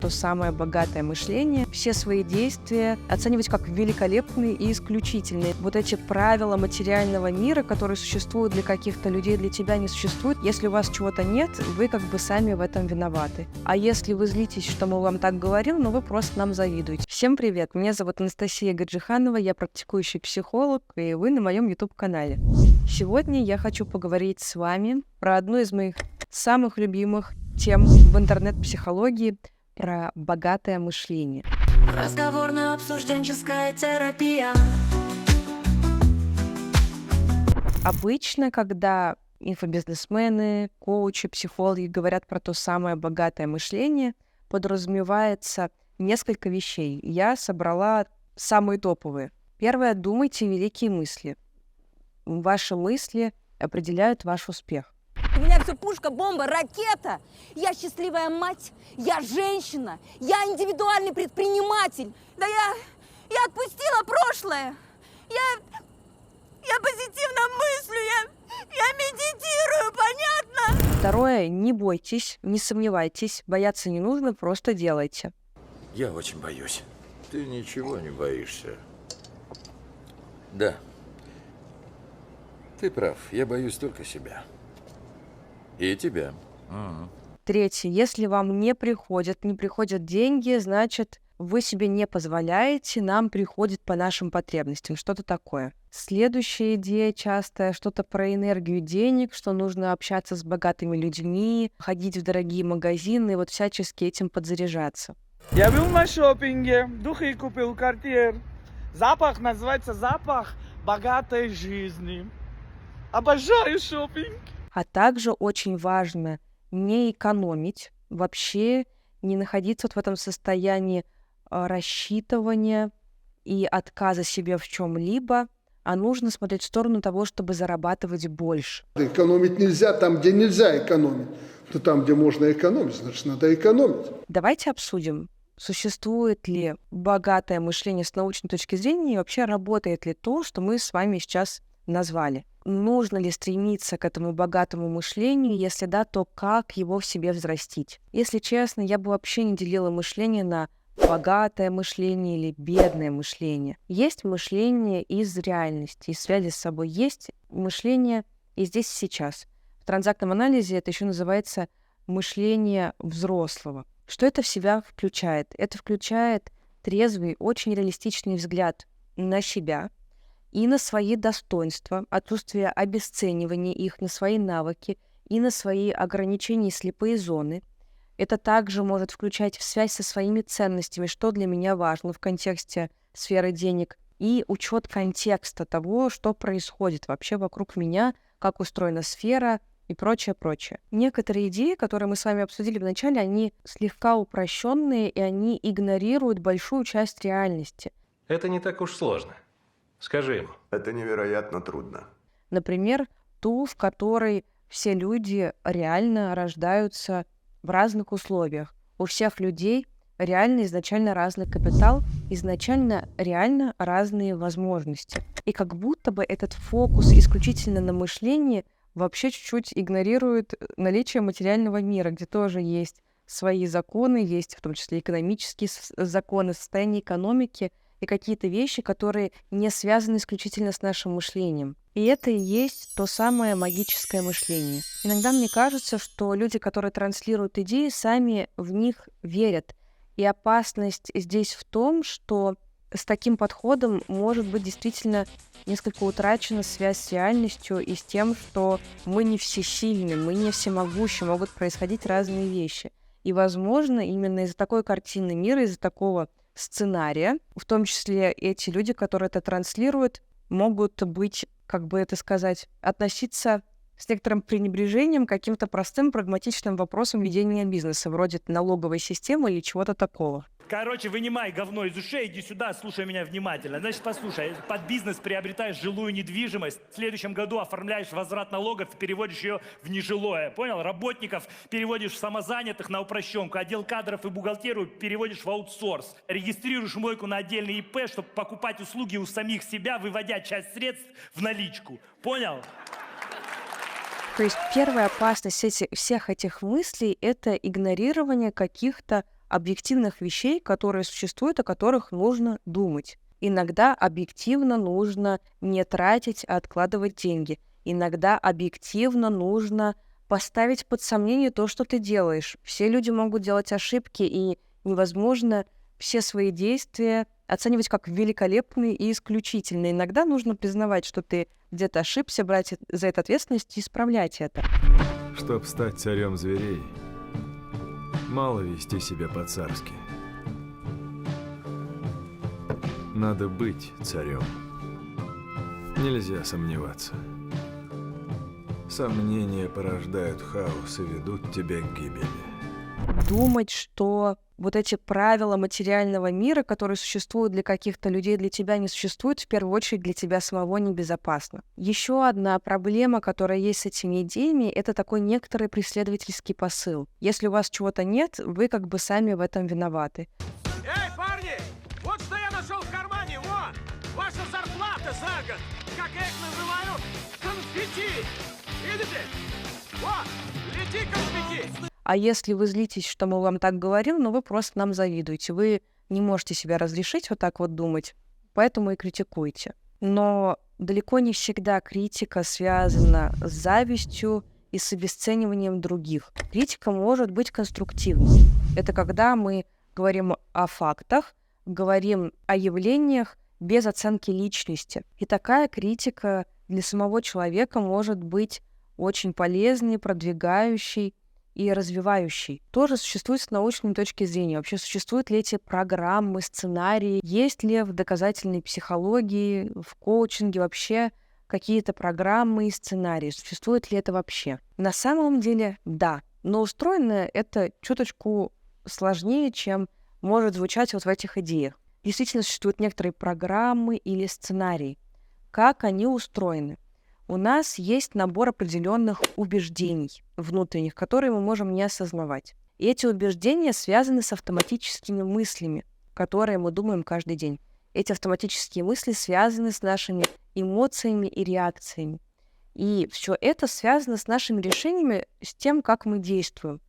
то самое богатое мышление, все свои действия оценивать как великолепные и исключительные. Вот эти правила материального мира, которые существуют для каких-то людей, для тебя не существуют. Если у вас чего-то нет, вы как бы сами в этом виноваты. А если вы злитесь, что мы вам так говорим, вы просто нам завидуете. Всем привет! Меня зовут Анастасия Гаджиханова, я практикующий психолог, и вы на моем YouTube-канале. Сегодня я хочу поговорить с вами про одну из моих самых любимых тем в интернет-психологии, про богатое мышление. Разговорно-обсужденческая терапия. Обычно, когда инфобизнесмены, коучи, психологи говорят про то самое богатое мышление, подразумевается несколько вещей. Я собрала самые топовые. Первое — думайте великие мысли. Ваши мысли определяют ваш успех. У меня все пушка, бомба, ракета. Я счастливая мать, я женщина, я индивидуальный предприниматель. Да я отпустила прошлое. Я позитивно мыслю, я медитирую, понятно? Второе — не бойтесь, не сомневайтесь, бояться не нужно, просто делайте. Я очень боюсь. Ты ничего не боишься. Да. Ты прав, я боюсь только себя. И тебя. Третье — если вам не приходят деньги, значит, вы себе не позволяете, нам приходит по нашим потребностям, что-то такое. Следующая идея частая, что-то про энергию денег, что нужно общаться с богатыми людьми, ходить в дорогие магазины и вот всячески этим подзаряжаться. Я был на шопинге, духи купил, Cartier. Запах называется запах богатой жизни. Обожаю шопинг. А также очень важно не экономить, вообще не находиться вот в этом состоянии рассчитывания и отказа себе в чем-либо, а нужно смотреть в сторону того, чтобы зарабатывать больше. Экономить нельзя там, где нельзя экономить. Но там, где можно экономить, значит, надо экономить. Давайте обсудим, существует ли богатое мышление с научной точки зрения и вообще работает ли то, что мы с вами сейчас назвали. Нужно ли стремиться к этому богатому мышлению? Если да, то как его в себе взрастить? Если честно, я бы вообще не делила мышление на богатое мышление или бедное мышление. Есть мышление из реальности, из связи с собой. Есть мышление и здесь и сейчас. В транзактном анализе это еще называется мышление взрослого. Что это в себя включает? Это включает трезвый, очень реалистичный взгляд на себя и на свои достоинства, отсутствие обесценивания их, на свои навыки и на свои ограничения и слепые зоны. Это также может включать в связь со своими ценностями, что для меня важно в контексте сферы денег, и учет контекста того, что происходит вообще вокруг меня, как устроена сфера и прочее, прочее. Некоторые идеи, которые мы с вами обсудили вначале, они слегка упрощенные, и они игнорируют большую часть реальности. Это не так уж сложно. Скажи ему. Это невероятно трудно. Например, ту, в которой все люди реально рождаются в разных условиях. У всех людей реально изначально разный капитал, изначально реально разные возможности. И как будто бы этот фокус исключительно на мышлении вообще чуть-чуть игнорирует наличие материального мира, где тоже есть свои законы, есть в том числе экономические законы, состояние экономики и какие-то вещи, которые не связаны исключительно с нашим мышлением. И это и есть то самое магическое мышление. Иногда мне кажется, что люди, которые транслируют идеи, сами в них верят. И опасность здесь в том, что с таким подходом может быть действительно несколько утрачена связь с реальностью и с тем, что мы не всесильны, мы не всемогущи, могут происходить разные вещи. И, возможно, именно из-за такой картины мира, из-за такого сценария, в том числе эти люди, которые это транслируют, могут быть, как бы это сказать, относиться с некоторым пренебрежением к каким-то простым прагматичным вопросам ведения бизнеса, вроде налоговой системы или чего-то такого. Короче, вынимай говно из ушей, иди сюда, слушай меня внимательно. Значит, послушай, под бизнес приобретаешь жилую недвижимость, в следующем году оформляешь возврат налогов и переводишь ее в нежилое. Понял? Работников переводишь в самозанятых на упрощенку, отдел кадров и бухгалтерию переводишь в аутсорс. Регистрируешь мойку на отдельный ИП, чтобы покупать услуги у самих себя, выводя часть средств в наличку. Понял? То есть первая опасность всех этих мыслей — это игнорирование каких-то объективных вещей, которые существуют, о которых нужно думать. Иногда объективно нужно не тратить, а откладывать деньги. Иногда объективно нужно поставить под сомнение то, что ты делаешь. Все люди могут делать ошибки, и невозможно все свои действия оценивать как великолепные и исключительные. Иногда нужно признавать, что ты где-то ошибся, брать за это ответственность и исправлять это. Чтоб стать царем зверей, мало вести себя по-царски. Надо быть царем. Нельзя сомневаться. Сомнения порождают хаос и ведут тебя к гибели. Думать, что вот эти правила материального мира, которые существуют для каких-то людей, для тебя не существуют, в первую очередь для тебя самого небезопасно. Еще одна проблема, которая есть с этими идеями, это такой некоторый преследовательский посыл. Если у вас чего-то нет, вы как бы сами в этом виноваты. Эй, парни! Вот что я нашел в кармане, вот! Ваша зарплата за год! Как я их называю? Конфетти! Видите? Вот! Лети, конфетти! А если вы злитесь, что мы вам так говорим, ну вы просто нам завидуете. Вы не можете себя разрешить вот так вот думать, поэтому и критикуете. Но далеко не всегда критика связана с завистью и с обесцениванием других. Критика может быть конструктивной. Это когда мы говорим о фактах, говорим о явлениях без оценки личности. И такая критика для самого человека может быть очень полезной, продвигающей и развивающий. Тоже существует с научной точки зрения. Вообще, существуют ли эти программы, сценарии? Есть ли в доказательной психологии, в коучинге вообще какие-то программы и сценарии? Существует ли это вообще? На самом деле, да. Но устроено это чуточку сложнее, чем может звучать вот в этих идеях. Действительно, существуют некоторые программы или сценарии. Как они устроены? У нас есть набор определенных убеждений внутренних, которые мы можем не осознавать. И эти убеждения связаны с автоматическими мыслями, которые мы думаем каждый день. Эти автоматические мысли связаны с нашими эмоциями и реакциями. И все это связано с нашими решениями, с тем, как мы действуем,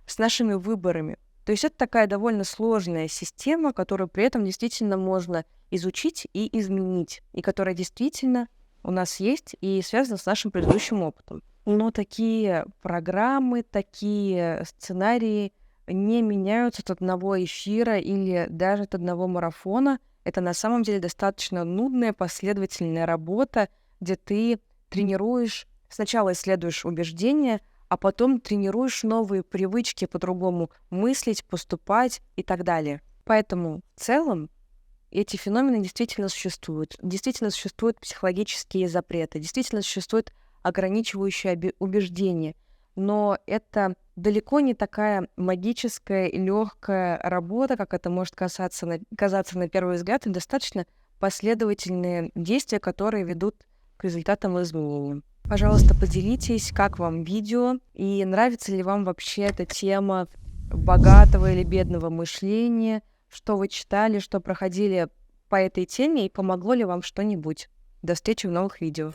с нашими выборами. То есть это такая довольно сложная система, которую при этом действительно можно изучить и изменить, и которая действительно у нас есть и связано с нашим предыдущим опытом. Но такие программы, такие сценарии не меняются от одного эфира или даже от одного марафона. Это на самом деле достаточно нудная, последовательная работа, где ты тренируешь, сначала исследуешь убеждения, а потом тренируешь новые привычки по-другому мыслить, поступать и так далее. Поэтому в целом эти феномены действительно существуют. Действительно существуют психологические запреты, действительно существуют ограничивающие убеждения. Но это далеко не такая магическая и легкая работа, как это может казаться на первый взгляд, и достаточно последовательные действия, которые ведут к результатам и изменениям. Пожалуйста, поделитесь, как вам видео, и нравится ли вам вообще эта тема богатого или бедного мышления, что вы читали, что проходили по этой теме, и помогло ли вам что-нибудь. До встречи в новых видео.